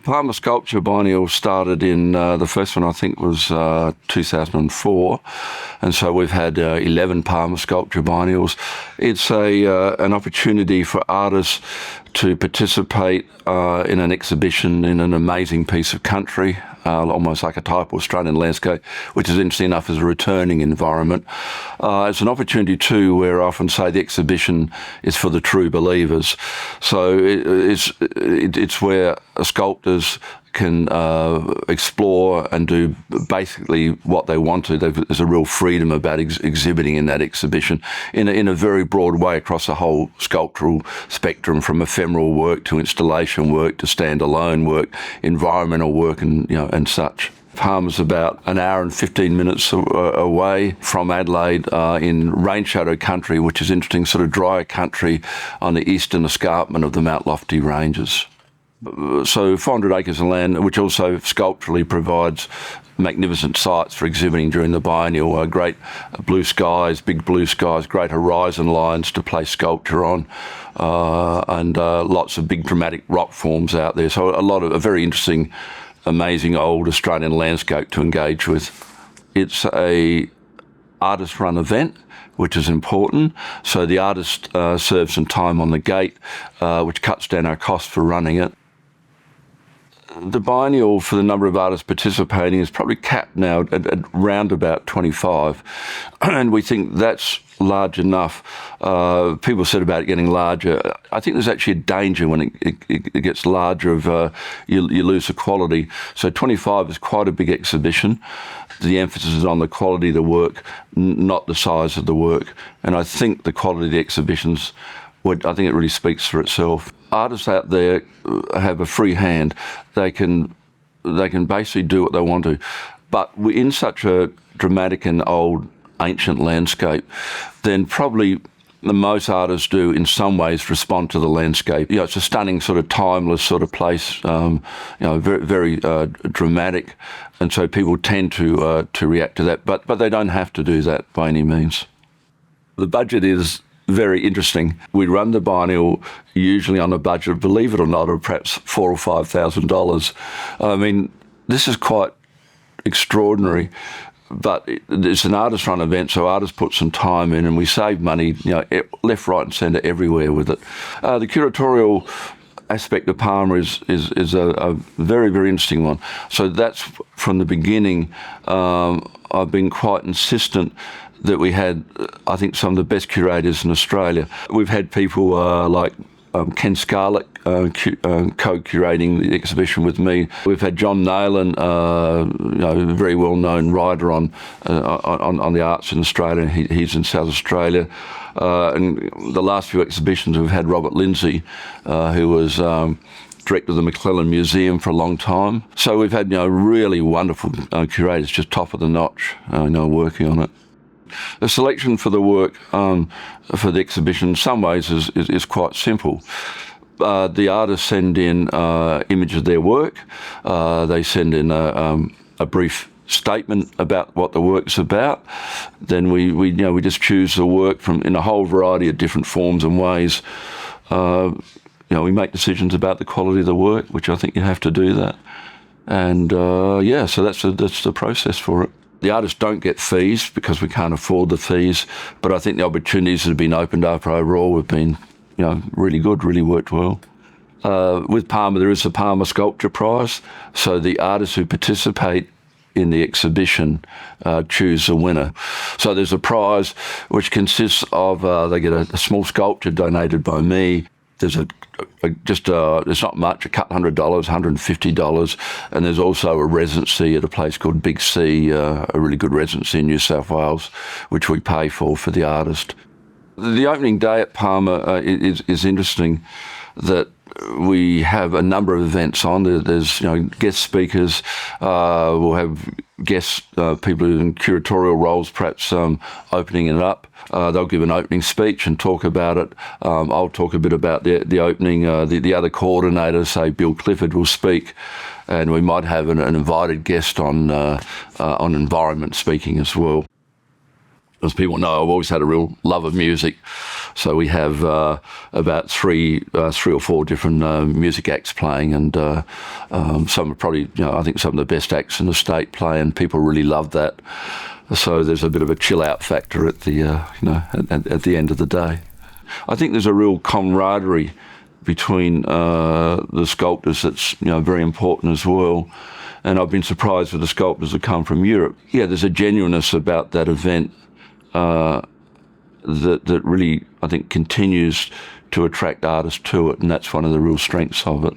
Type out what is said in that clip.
Palmer Sculpture Biennial started in, the first one I think was 2004, and so we've had 11 Palmer Sculpture Biennials. It's an opportunity for artists to participate in an exhibition in an amazing piece of country, almost like a type of Australian landscape, which is interesting enough as a returning environment. It's an opportunity too where I often say the exhibition is for the true believers. So it's where sculptors can explore and do basically what they want to. There's a real freedom about exhibiting in that exhibition in a very broad way across the whole sculptural spectrum, from ephemeral work to installation work to standalone work, environmental work, and such. Palmer's about an hour and 15 minutes away from Adelaide in rain shadow country, which is interesting, sort of drier country on the eastern escarpment of the Mount Lofty Ranges. So 400 acres of land, which also sculpturally provides magnificent sites for exhibiting during the biennial. Great blue skies, big blue skies, great horizon lines to place sculpture on, and lots of big dramatic rock forms out there. So a very interesting, amazing old Australian landscape to engage with. It's a artist-run event, which is important. So the artist serves some time on the gate, which cuts down our costs for running it. The biennial, for the number of artists participating, is probably capped now at around about 25, and we think that's large enough. People said about it getting larger. I think there's actually a danger when it gets larger of you lose the quality. So 25 is quite a big exhibition. The emphasis is on the quality of the work, not the size of the work. And I think the quality of the exhibitions, I think it really speaks for itself. Artists out there have a free hand. They can basically do what they want to. But we're in such a dramatic and old, ancient landscape, then probably the most artists do in some ways respond to the landscape. It's a stunning sort of timeless sort of place, very, very dramatic, and so people tend to react to that. But they don't have to do that by any means. The budget is very interesting. We run the biennial usually on a budget, believe it or not, of perhaps $4,000 or $5,000. I mean, this is quite extraordinary. But it's an artist-run event, so artists put some time in, and we save money, left, right, and centre, everywhere with it. The curatorial aspect of Palmer is a very, very interesting one. So that's from the beginning. I've been quite insistent that we had, I think, some of the best curators in Australia. We've had people like Ken Scarlett co-curating the exhibition with me. We've had John Nayland, a very well-known writer on the arts in Australia. He's in South Australia. And the last few exhibitions we've had Robert Lindsay, who was director of the McClelland Museum for a long time. So we've had really wonderful curators, just top of the notch, working on it. The selection for the work for the exhibition in some ways is quite simple. The artists send in image of their work. They send in a brief statement about what the work's about. Then we just choose the work in a whole variety of different forms and ways. We make decisions about the quality of the work, which I think you have to do that. And so that's the process for it. The artists don't get fees because we can't afford the fees, but I think the opportunities that have been opened up overall have been, really good, really worked well. With Palmer, there is the Palmer Sculpture Prize, so the artists who participate in the exhibition choose a winner. So there's a prize which consists of, they get a small sculpture donated by me. There's it's not much, a couple $100, $150, and there's also a residency at a place called Big C, a really good residency in New South Wales, which we pay for the artist. The opening day at Palmer is interesting, that we have a number of events on. There's guest speakers. We'll have guests, people in curatorial roles, perhaps opening it up. They'll give an opening speech and talk about it. I'll talk a bit about the opening. The other coordinator, say Bill Clifford, will speak, and we might have an invited guest on environment speaking as well. As people know, I've always had a real love of music. So we have about three or four different music acts playing, and some are probably, I think some of the best acts in the state play, and people really love that. So there's a bit of a chill out factor at the at the end of the day. I think there's a real camaraderie between the sculptors that's very important as well. And I've been surprised with the sculptors that come from Europe. Yeah, there's a genuineness about that event that really, I think, continues to attract artists to it, and that's one of the real strengths of it.